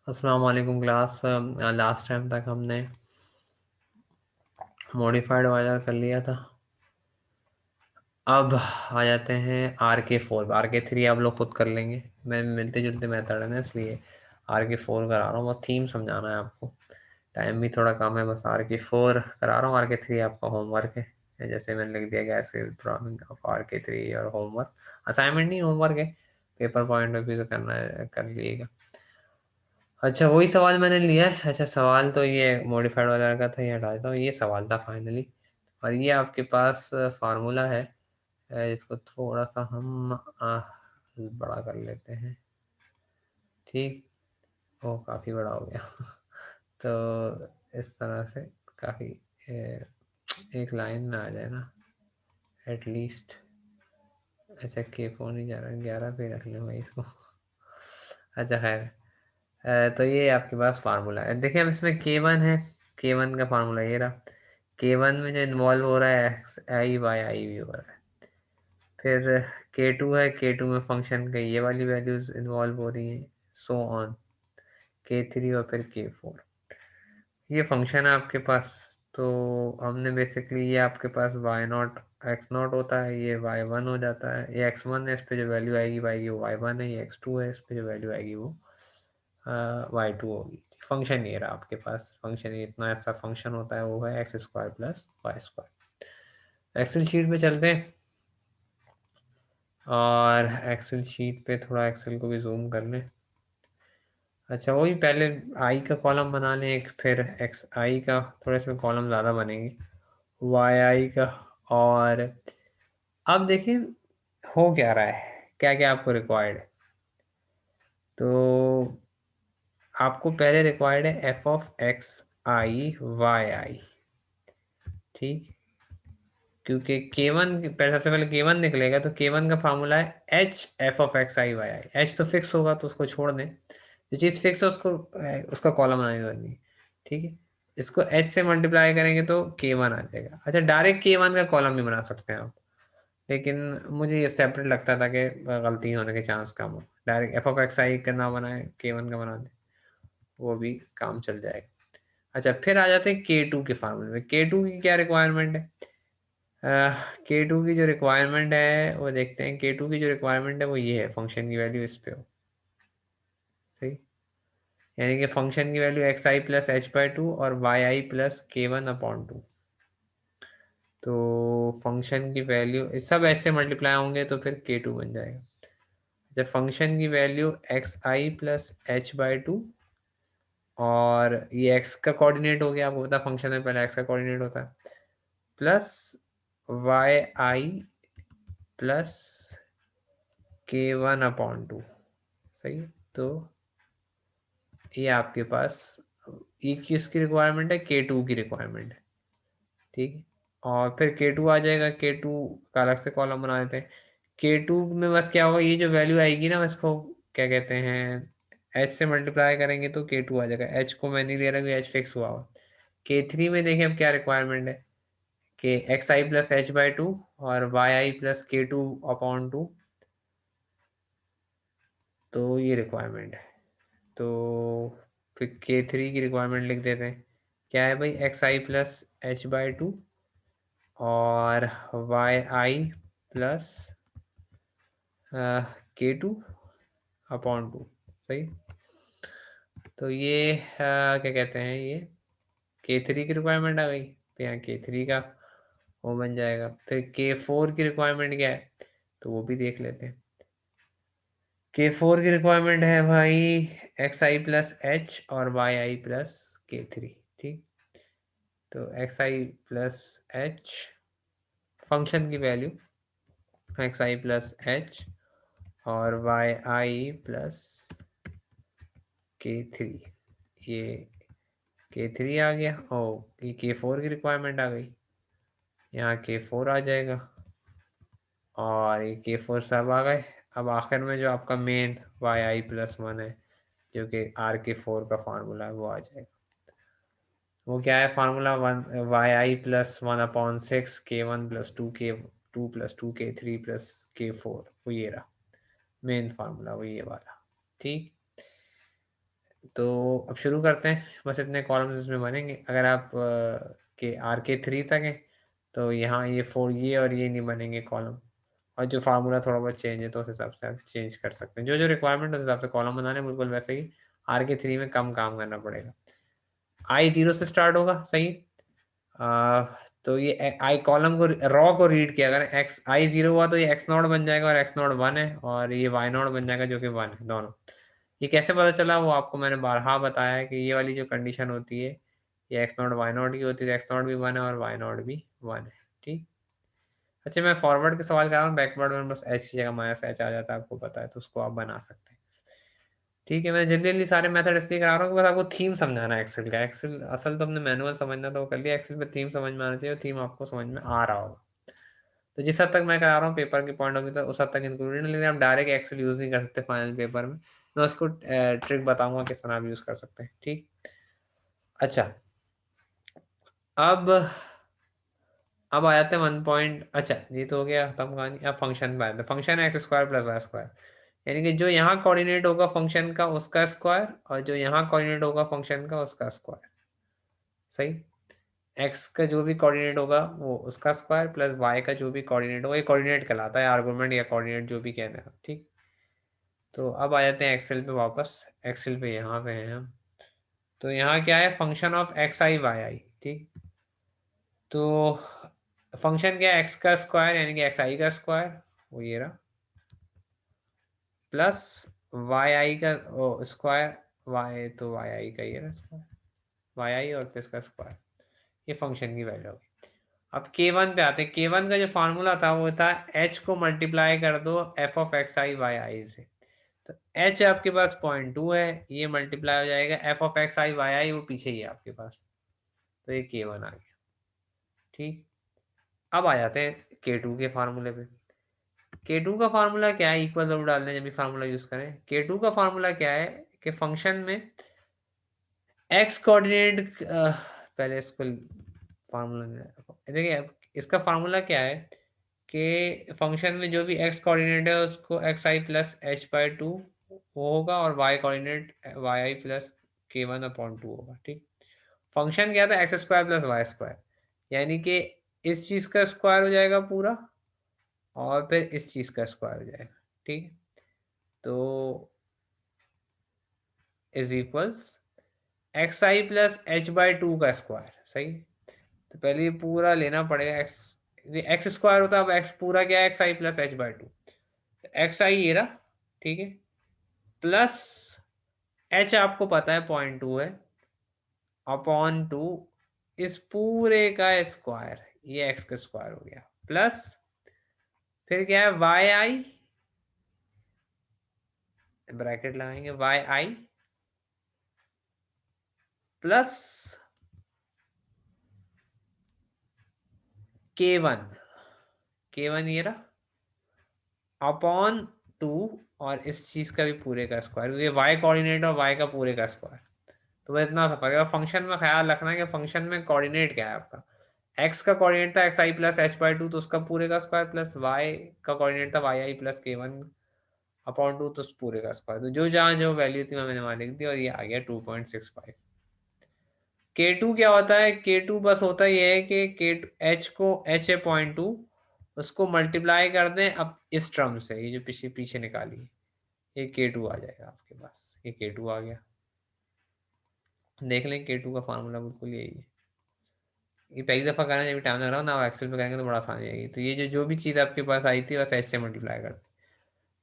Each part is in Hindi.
अस्सलाम वालेकुम क्लास। लास्ट टाइम तक हमने मॉडिफाइड वायर कर लिया था। अब आ जाते हैं RK4। RK3 आप लोग खुद कर लेंगे, मैं मिलते जुलते मेथड है ना, इसलिए RK4 करा रहा हूँ। बस थीम समझाना है आपको, टाइम भी थोड़ा कम है। बस RK4 करा रहा हूँ, RK3 आपका होमवर्क है। जैसे मैंने लिख दिया गैस ड्राइंग ऑफ RK3 और होमवर्क, असाइनमेंट नहीं होमवर्क है। पेपर पॉइंट ऑफ व्यू से करना है, कर लीजिएगा। अच्छा, वही सवाल मैंने लिया है। अच्छा, सवाल तो ये मॉडिफाइड वाला का था, ये हटा देता हूँ। ये सवाल था फाइनली, और ये आपके पास फार्मूला है। इसको थोड़ा सा हम बड़ा कर लेते हैं। ठीक, ओ काफ़ी बड़ा हो गया। तो इस तरह से काफ़ी एक लाइन में आ जाए ना एटलीस्ट। अच्छा, K4 नहीं जा रहा, 11 पे रख लें भाई इसको। अच्छा खैर, तो ये आपके पास फार्मूला है। देखिए, हम इसमें K1 है, K1 का फार्मूला ये रहा। K1 में जो इन्वॉल्व हो रहा है एक्स आई वाई आई भी हो रहा है। फिर K2 है, K2 में फंक्शन का ये वाली वैल्यूज इन्वॉल्व हो रही हैं, सो ऑन। K3 और फिर K4 ये फंक्शन है आपके पास। तो हमने बेसिकली, ये आपके पास y0 x0 होता है, ये y1 हो जाता है। ये x1 है, इस पे जो वैल्यू आएगी वो y1 है। ये x2 है, इस पे जो वैल्यू आएगी वो y2 होगी। फंक्शन ये रहा आपके पास। फंक्शन ये इतना ऐसा फंक्शन होता है, वो है x² plus y²। Excel sheet पे चलते हैं, और एक्सेल शीट पे थोड़ा एक्सेल को भी जूम कर लें। अच्छा, वही पहले आई का कॉलम बना लें एक, फिर एक्स आई का, थोड़ा इसमें कॉलम ज़्यादा बनेंगे, वाई आई का। और अब देखिए हो क्या रहा है, क्या क्या आपको रिक्वायर्ड है। तो आपको पहले रिक्वायर्ड है F of X I Y I, ठीक। क्योंकि K1 पहले, सबसे पहले K1 निकलेगा, तो K1 का फार्मूला है H F of X I Y I. H तो फिक्स होगा तो उसको छोड़ दें, जो चीज़ फिक्स है उसको उसका कॉलम बनानी जरूरी है, ठीक है। इसको एच से मल्टीप्लाई करेंगे तो K1 आ जाएगा। अच्छा, डायरेक्ट K1 का कॉलम भी बना सकते हैं आप, लेकिन मुझे ये सेपरेट लगता था कि गलती होने के चांस कम हो। डायरेक्ट एफ ऑफ एक्स आई का ना बनाए, K1 का बना दें, वो भी काम चल जाएगा। अच्छा, फिर आ जाते हैं K2 के फार्मूले में। K2 की क्या रिक्वायरमेंट है? K2 की जो रिक्वायरमेंट है वो देखते हैं। K2 की जो रिक्वायरमेंट है वो ये है, फंक्शन की वैल्यू इस पे हो, सही। यानी कि फंक्शन की वैल्यू एक्स आई प्लस h/2 और वाई आई प्लस K1/2। तो फंक्शन की वैल्यू सब ऐसे मल्टीप्लाई होंगे तो फिर K2 बन जाएगा। जब फंक्शन की वैल्यू एक्स आई प्लस h/2, और ये x का कोऑर्डिनेट हो गया, आपको पता फंक्शन में पहले x का कोऑर्डिनेट होता है, प्लस वाई आई प्लस K1/2, सही है। तो ये आपके पास, ये किसकी रिक्वायरमेंट है? K2 की रिक्वायरमेंट है, ठीक है। और फिर K2 आ जाएगा, K2 का अलग से कॉलम बना देते हैं। K2 में बस क्या होगा, ये जो वैल्यू आएगी ना, इसको क्या कहते हैं, H से मल्टीप्लाई करेंगे तो K2 आ जाएगा। H को मैं नहीं ले रहा, H फिक्स हुआ हुआ। K3 में देखिए अब क्या रिक्वायरमेंट है, कि एक्स आई प्लस h/2 और वाई आई प्लस K2/2। तो ये रिक्वायरमेंट है। तो फिर K3 की रिक्वायरमेंट लिख देते हैं। क्या है भाई? एक्स आई प्लस h/2 और वाई आई प्लस K2/2, सही। तो ये क्या कहते हैं, ये K3 की रिक्वायरमेंट आ गई, तो यहाँ K3 का वो बन जाएगा। फिर K4 की रिक्वायरमेंट क्या है, तो वो भी देख लेते हैं। K4 की रिक्वायरमेंट है भाई एक्स आई प्लस एच और वाई आई प्लस K3, ठीक। तो एक्स आई प्लस एच, फंक्शन की वैल्यू एक्स आई प्लस एच और वाई आई प्लस K3, ये K3 आ गया। ओ, ये K4 की रिक्वायरमेंट आ गई, यहाँ K4 आ जाएगा, और ये K4 सब आ गए। अब आखिर में जो आपका मेन वाई आई प्लस 1 है, जो कि RK4 का फार्मूला है, वो आ जाएगा। वो क्या है formula? 1/i+1/6 K1 plus 2 plus 2 K3 plus K4, वो ये रहा मेन फार्मूला, वो ये वाला, ठीक। तो अब शुरू करते हैं। बस इतने कॉलम्स इसमें बनेंगे। अगर आप के RK3 तक है तो यहाँ ये 4 ये और ये नहीं बनेंगे कॉलम, और जो फार्मूला थोड़ा बहुत चेंज है तो उस हिसाब से आप चेंज कर सकते हैं। जो जो रिक्वायरमेंट उस हिसाब से कॉलम बनाने, बिल्कुल वैसे ही RK3 में कम काम करना पड़ेगा। I0 से स्टार्ट होगा, सही। तो ये आई कॉलम को रॉ को रीड किया अगर एक्स I0 हुआ तो ये x0 बन जाएगा और x0 1 है, और ये y0 बन जाएगा जो कि 1 है दोनों। ये कैसे पता चला वो आपको मैंने बारहा बताया है कि ये वाली जो कंडीशन होती है ये x0 y0 की होती है, x0 भी 1 है और y0 भी 1 है, ठीक। अच्छा, मैं फॉरवर्ड के सवाल कर रहा हूँ, बैकवर्ड में बस h की जगह -h आ जाता है, आपको पता है, तो उसको आप बना सकते हैं। ठीक है, मैं जल्दी जल्दी सारे मेथड इसलिए करा रहा हूँ कि बस आपको थीम समझाना है एक्सेल का। एक्सेल असल तो हमने मैनुअल समझना तो वो कर लिया, एक्सेल पे थीम समझ में आना चाहिए, थीम आपको समझ में आ रहा होगा। तो जिस हद तक मैं करा रहा हूँ पेपर के पॉइंट ऑफ व्यू तो उस हद तक इंक्लूडेड, लेकिन आप डायरेक्ट एक्सेल यूज नहीं कर सकते फाइनल पेपर में। मैं उसको ट्रिक बताऊंगा किस तरह आप यूज कर सकते हैं, ठीक। अच्छा, अब अब आ जाते हैं 1 पॉइंट। अच्छा, ये तो हो गया खत्म कहानी। अब फंक्शन पे आते हैं। फंक्शन है x² + y², यानी कि जो यहाँ कोऑर्डिनेट होगा फंक्शन का उसका स्क्वायर, और जो यहाँ कोऑर्डिनेट होगा फंक्शन का उसका स्क्वायर, सही। x का जो भी कोऑर्डिनेट होगा वो उसका स्क्वायर प्लस y का जो भी कोऑर्डिनेट होगा, ये कोऑर्डिनेट कहलाता है, आर्गुमेंट या कोऑर्डिनेट जो भी कहना है, ठीक। तो अब आ जाते हैं एक्सेल पे वापस। एक्सेल पे यहाँ पे हैं हम। तो यहाँ क्या है, फंक्शन ऑफ xi yi, ठीक। तो फंक्शन क्या है, x का स्क्वायर यानी कि xi का स्क्वायर, वो ये रहा, प्लस yi का स्क्वायर, y तो yi का ये रहा स्क्वायर, yi और प्लस का स्क्वायर, ये फंक्शन की वैल्यू होगी। अब K1 पे आते हैं। K1 का जो फार्मूला था वो था h को मल्टीप्लाई कर दो f ऑफ xi yi से। तो h आपके पास 0.2 है, ये मल्टीप्लाई हो जाएगा f ऑफ xi yi, वो पीछे ही है आपके पास, तो ये K1 आ गया, ठीक। अब आ जाते हैं K2 के फार्मूले पे। K2 का फार्मूला क्या है, इक्वल जरूर डालना है जब भी फार्मूला यूज करें। K2 का फार्मूला क्या है कि फंक्शन में x कोऑर्डिनेट, पहले इसको फार्मूला देखिए, इसका फार्मूला क्या है कि फंक्शन में जो भी x कोऑर्डिनेट है उसको xi प्लस h/2 होगा, और y coordinate yi plus k1/2 होगा, ठीक। फंक्शन क्या था, x² + y², यानी कि इस चीज का स्क्वायर हो जाएगा पूरा, और फिर इस चीज का स्क्वायर हो जाएगा, ठीक। तो is equals xi plus h/2 का स्क्वायर, सही। तो पहले ये पूरा लेना पड़ेगा, x स्क्वायर होता है, अब x पूरा क्या है, xi प्लस h/2, xi ये रहा, ठीक है, प्लस h आपको पता है 0.2 है, अपॉन 2 इस पूरे का स्क्वायर, ये x का स्क्वायर हो गया, प्लस फिर क्या है yi, ब्रैकेट लगाएंगे, yi प्लस k1 ये रहा, अपॉन 2, और इस चीज का भी पूरे का स्क्वायर, क्योंकि y कोऑर्डिनेट और y का पूरे का स्क्वायर। तो बस इतना सा फर्क है। फंक्शन में ख्याल रखना है कि फंक्शन में कोऑर्डिनेट क्या है आपका। x का कोऑर्डिनेट था xi प्लस h/2, तो उसका पूरे का स्क्वायर, प्लस y का कोऑर्डिनेट था yi प्लस k1/2, तो उस पूरे का स्क्वायर। तो जो जहाँ जो वैल्यू थी मैंने वहां लिख दी, और ये आ गया 2.65। K2 क्या होता है, K2 बस होता ही है कि h को h है 0.2, उसको मल्टीप्लाई कर दें अब इस टर्म से, ये जो पीछे पीछे निकाली, ये K2 आ जाएगा आपके पास, ये K2 आ गया। देख लें K2 का फार्मूला बिल्कुल यही है। ये पहली दफा करना जब टाइम लग रहा हो ना, एक्सेल पे करेंगे तो बड़ा आसान जाएगी। तो ये जो जो भी चीज़ आपके पास आई थी बस h से मल्टीप्लाई कर दें।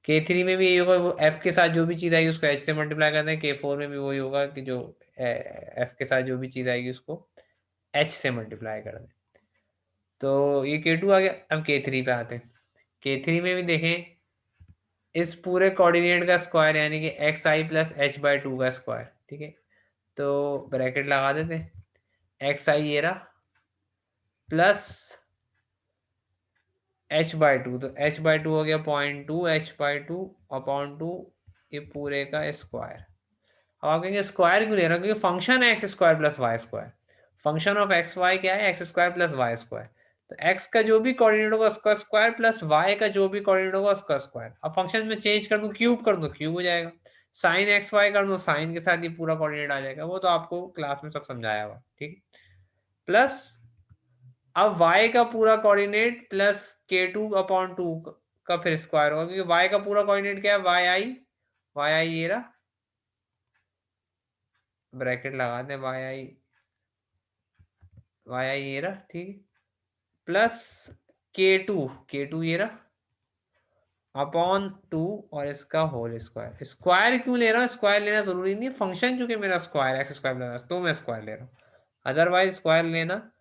K3 में भी यही होगा, वो f के साथ जो भी चीज़ आएगी उसको h से मल्टीप्लाई कर दें। K4 में भी वही होगा कि जो f के साथ जो भी चीज़ आएगी उसको h से मल्टीप्लाई कर दें। तो ये K2 आ गया। अब K3 पे आते हैं। K3 में भी देखें, इस पूरे कोऑर्डिनेट का स्क्वायर यानी कि xi प्लस h/2 का स्क्वायर, ठीक है। तो ब्रैकेट लगा देते हैं, xi ये रहा, प्लस h/2, तो h/2 हो गया 0.2, h/2 अपॉन 2, ये पूरे का स्क्वायर। अब आप कहेंगे स्क्वायर क्यों ले रहा हूँ, क्योंकि फंक्शन है x² plus y²। Function of x y क्या है, x² प्लस y²। तो x का जो भी कोऑर्डिनेट होगा उसका स्क्वायर, प्लस y का जो भी कोऑर्डिनेट होगा उसका स्क्वायर। अब फंक्शन में चेंज कर दूं, क्यूब कर दूं, क्यूब हो जाएगा। साइन एक्स वाई कर दो, साइन के साथ ये पूरा कोऑर्डिनेट आ जाएगा, वो तो आपको क्लास में सब समझाया हुआ, ठीक। प्लस अब y का पूरा कोऑर्डिनेट प्लस k2/2 का फिर स्क्वायर होगा, क्योंकि y का पूरा कोऑर्डिनेट क्या है, y i ये रहा, ब्रैकेट लगा दें, y i ये रहा, ठीक। प्लस k2 ये रहा अपॉन 2 और इसका होल स्क्वायर। स्क्वायर क्यों ले रहा हूँ, स्क्वायर लेना जरूरी नहीं है, फंक्शन चूंकि मेरा स्क्वायर एक्स स्क्वायर लगा तो मैं स्क्वायर ले रहा हूँ, अदरवाइज स्क्वायर लेना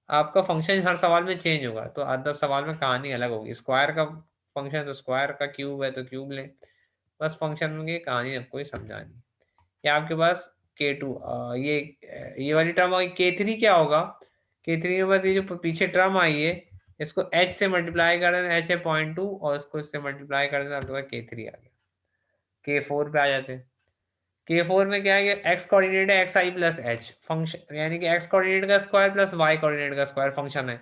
आपका फंक्शन हर सवाल में चेंज होगा, तो अदर सवाल में कहानी अलग होगी। स्क्वायर का फंक्शन तो स्क्वायर का, क्यूब है तो क्यूब ले, बस फंक्शन की कहानी आपको ही समझानी। या आपके पास k2 ये वाली टर्म होगी, k3 क्या होगा, k3 में बस ये जो पीछे टर्म आई है इसको h से मल्टीप्लाई कर देना, h है 0.2 और इसको इससे मल्टीप्लाई कर देना, आपके पास k3 आ गया। k4 पे आ जाते हैं। k4 में क्या है, x कोऑर्डिनेट है xi प्लस h फंक्शन, यानी कि x कोऑर्डिनेट का स्क्वायर प्लस y कोऑर्डिनेट का स्क्वायर फंक्शन है,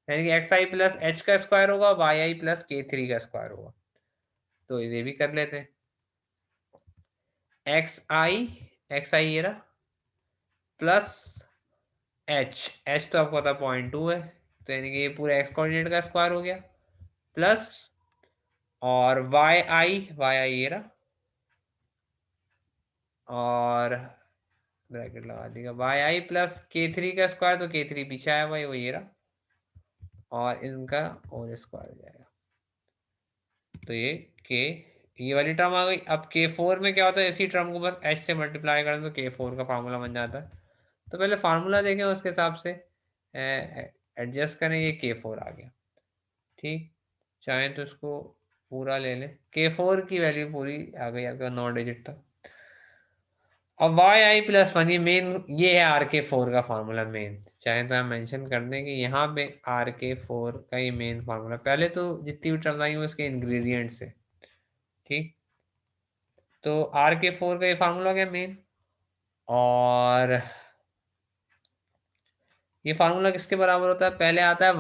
यानी कि xi प्लस h का स्क्वायर होगा, yi प्लस k3 का स्क्वायर होगा। तो ये भी कर लेते हैं, xi ये रहा प्लस h तो आपको पता 0.2 है, तो यानी कि ये पूरा x कोऑर्डिनेट का स्क्वायर हो गया, प्लस और yi ये रहा, और ब्रैकेट लगा देगा yi प्लस k3 का स्क्वायर, तो k3 पीछे आया भाई, वो ये रहा, और इनका और स्क्वायर हो जाएगा, तो ये वाली टर्म आ गई। अब k4 में क्या होता है, इसी टर्म को बस h से मल्टीप्लाई करें तो k4 का फार्मूला बन जाता है। तो पहले फार्मूला देखें, उसके हिसाब से एडजस्ट करें, ये k4 आ गया, ठीक। चाहें तो इसको पूरा ले लें, k4 की वैल्यू पूरी आ गई आपका 9 डिजिट तक। अब yi+1 ये मेन, ये है RK4 का फार्मूला मेन, चाहे तो हम मेंशन कर दें कि यहाँ पे RK4 का ये मेन फार्मूला, पहले तो जितनी भी टर्म्स आई वो इसके इंग्रेडिएंट्स है, ठीक। तो RK4 का ये फार्मूला क्या मेन, और ये फार्मूला किसके बराबर होता है, पहले आता है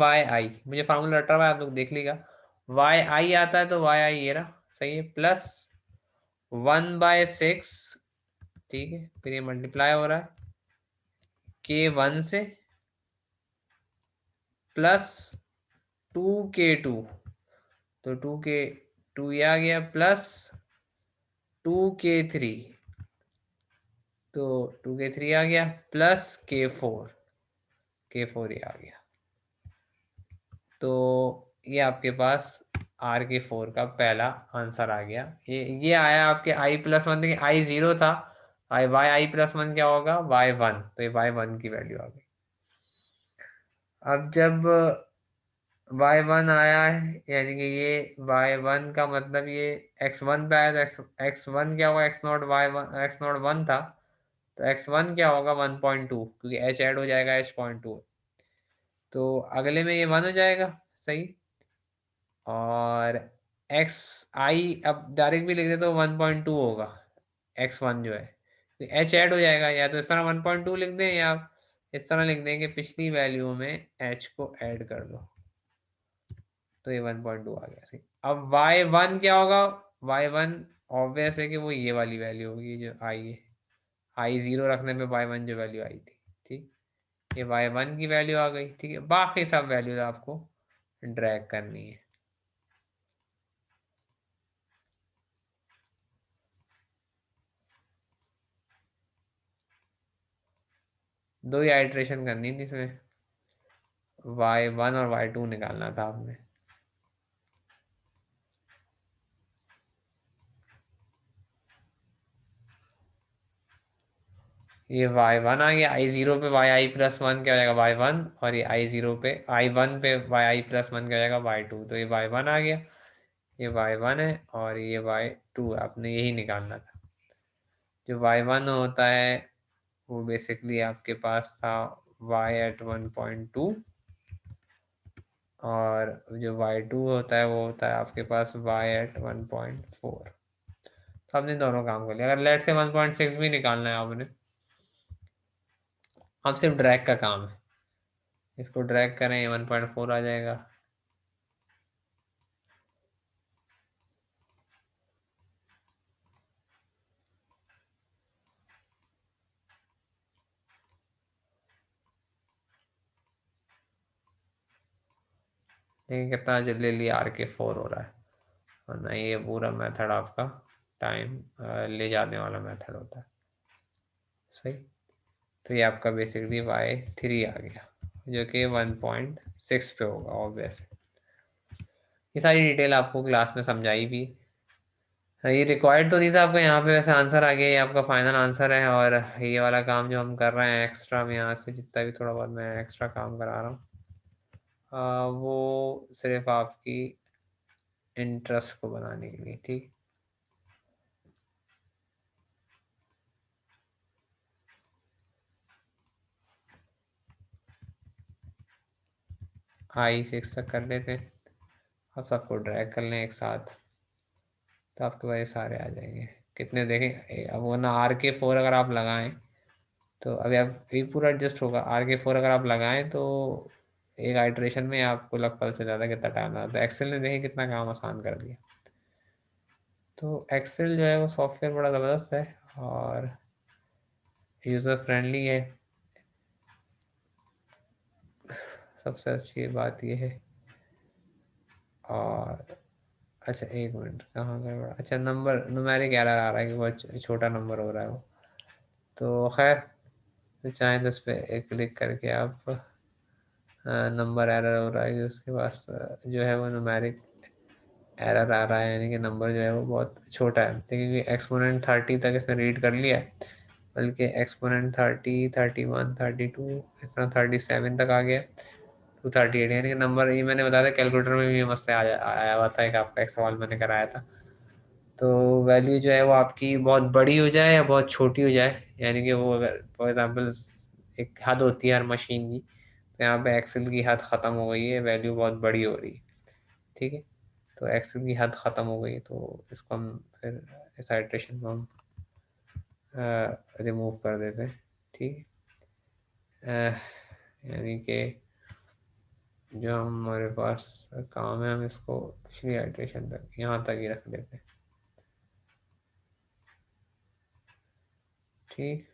yi, मुझे फार्मूला रटा हुआ है आप लोग देख लीजिएगा, yi आता है तो yi ये रहा, सही है, प्लस 1/6, ठीक है, फिर ये मल्टीप्लाई हो रहा है k1 से, प्लस 2k2, तो 2k2 ये आ गया, प्लस 2k3, तो 2k3 आ गया, प्लस k4 ये आ गया, तो ये आपके पास RK4 का पहला आंसर आ गया। ये आया आपके i+1, देखिए i0 था, i+1 क्या होगा, y1, तो ये y1 की वैल्यू आ गई। अब जब y1 आया है, यानी कि ये y1 का मतलब ये x1 पे आया, तो x1 क्या होगा, x0 1 था, तो x1 क्या होगा 1.2, क्योंकि h ऐड हो जाएगा h.2, तो अगले में ये 1 हो जाएगा, सही। और एक्स आई अब डायरेक्ट भी लिख दे तो 1.2 होगा, x1 जो है, तो एच ऐड हो जाएगा, या तो इस तरह 1.2 लिख दें, या इस तरह लिख दें कि पिछली वैल्यू में h को ऐड कर दो, तो ये 1.2 आ गया, सही। अब y1 क्या होगा, y1 ऑब्वियस है कि वो ये वाली वैल्यू होगी जो आई है, i0 रखने पे y1 जो वैल्यू आई थी, ठीक। ये y1 की वैल्यू आ गई, ठीक है, बाकी सब वैल्यूज आपको ड्रैग करनी है, दो ही आइट्रेशन करनी थी इसमें, y1 और y2 निकालना था आपने। ये y1 आ गया, i0 पे yi+1 क्या हो जाएगा y1, और ये i0 पे i1 पे yi+1 क्या हो जाएगा y2, तो ये y1 आ गया, ये y1 है, और ये y2, आपने यही निकालना था। जो y1 होता है वो बेसिकली आपके पास था y@1.2, और जो y2 होता है वो होता है आपके पास y@1.4। तो आपने दोनों काम कर लिया, अगर लेट से 1.6 भी निकालना है आपने, अब सिर्फ ड्रैग का काम है, इसको ड्रैग करें 1.4 आ जाएगा, लेकिन कितना जल्दी RK4 हो रहा है, वरना ये पूरा मेथड आपका टाइम ले जाने वाला मेथड होता है। सही। तो ये आपका बेसिकली Y3 आ गया, जो कि 1.6 पे होगा ऑब्वियस। ये सारी डिटेल आपको क्लास में समझाई भी। हाँ, ये रिक्वायर्ड तो नहीं था आपको, यहाँ पे वैसे आंसर आ गया, ये आपका फाइनल आंसर है। और ये वाला काम जो हम कर रहे हैं एक्स्ट्रा में, यहाँ से जितना भी थोड़ा बहुत मैं एक्स्ट्रा काम करा रहा हूँ, वो सिर्फ आपकी इंटरेस्ट को बनाने के लिए। ठीक। I6 तक कर लेते हैं, अब सबको ड्रैग कर लें एक साथ, तो आपके पास ये सारे आ जाएंगे। कितने देखें अब, वो ना RK4 अगर आप लगाएं तो अभी आप ये पूरा एडजस्ट होगा। RK4 अगर आप लगाएं तो एक आइट्रेशन में आपको लग पल से ज़्यादा कितना टाइम लगा। तो एक्सेल ने देखें कितना काम आसान कर दिया। तो एक्सेल जो है वो सॉफ्टवेयर बड़ा ज़बरदस्त है और यूज़र फ्रेंडली है। सबसे अच्छी बात ये है। और अच्छा एक मिनट, कहाँ गया? अच्छा नंबर न्यूमेरिक एरर आ रहा है कि बहुत छोटा नंबर हो रहा है वो। तो खैर, तो चाहें तो उस पर एक क्लिक करके आप नंबर एरर हो रहा है कि उसके पास जो है वो न्यूमेरिक एरर आ रहा है, यानी कि नंबर जो है वो बहुत छोटा है। क्योंकि एक्सपोनेंट 30 तक इसने रीड कर लिया है, बल्कि एक्सपोनेंट 30, 31, 32, इस तरह 37 तक आ गया, 238, यानी कि नंबर ये मैंने बताया था कैलकुलेटर में भी मसला आया हुआ था, एक आपका एक सवाल मैंने कराया था। तो वैल्यू जो है वो आपकी बहुत बड़ी हो जाए या बहुत छोटी हो जाए, यानी कि वो अगर फॉर एग्जांपल एक हद होती है हर मशीन की, तो यहाँ पे एक्सेल की हद ख़त्म हो गई है, वैल्यू बहुत बड़ी हो रही है। ठीक है। तो एक्सेल की हद ख़त्म हो गई, तो इसको हम फिर इस आइट्रेशन को हम रिमूव कर देते हैं। ठीक है। यानी कि जो हमारे पास काम है हम इसको पिछली आइट्रेशन तक यहाँ तक ही रख देते हैं। ठीक।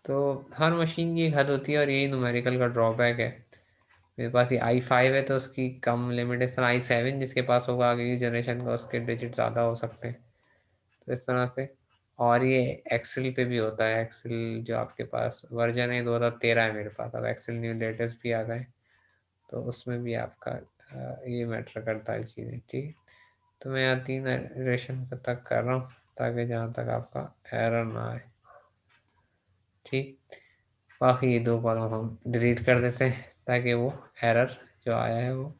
तो हर मशीन की एक हद होती है और यही न्यूमेरिकल का ड्रॉबैक है। मेरे पास ये I5 है तो उसकी कम लिमिट है, इस तरह I7 जिसके पास होगा आगे की जनरेशन का, उसके डिजिट ज़्यादा हो सकते हैं। तो इस तरह से। और ये एक्सेल पे भी होता है। एक्सेल जो आपके पास वर्जन है 2013 है मेरे पास, अब एक्सेल न्यू लेटेस्ट भी आ गए, तो उसमें भी आपका ये मैटर करता है चीज़ें। ठीक। तो मैं यहाँ 3 इटरेशन तक कर रहा हूँ ताकि जहाँ तक आपका एरर ना आए। ठीक। बाकी ये 2 कॉलम हम डिलीट कर देते हैं ताकि वो एरर जो आया है वो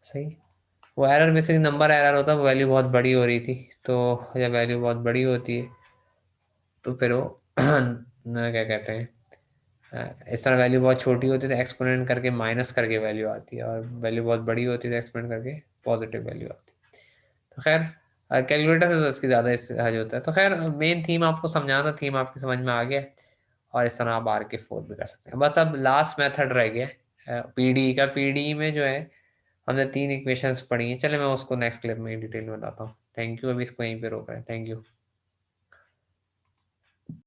सही। वो एरर बेसिकली नंबर एरर होता है, वो वैल्यू बहुत बड़ी हो रही थी। तो जब वैल्यू बहुत बड़ी होती है तो फिर वो ना क्या कहते हैं, इस तरह वैल्यू बहुत छोटी होती है तो एक्सपोनेंट करके माइनस करके वैल्यू आती है, और वैल्यू बहुत बड़ी होती है तो एक्सपोनेंट करके पॉजिटिव वैल्यू आती है। तो खैर कैलकुलेटर से तो इसकी ज़्यादा इस्तेमाल होता है। तो खैर मेन थीम आपको समझाना, थीम आपकी समझ में आ गया। और इस तरह आप RK4 भी कर सकते हैं। बस अब लास्ट मेथड रह गया पीडी का। पीडी में जो है हमने 3 इक्वेशंस पढ़ी हैं। चले मैं उसको नेक्स्ट क्लिप में डिटेल में बताता हूँ। Thank you. अभी इसको यहीं पे रोक रहे हैं। Thank you.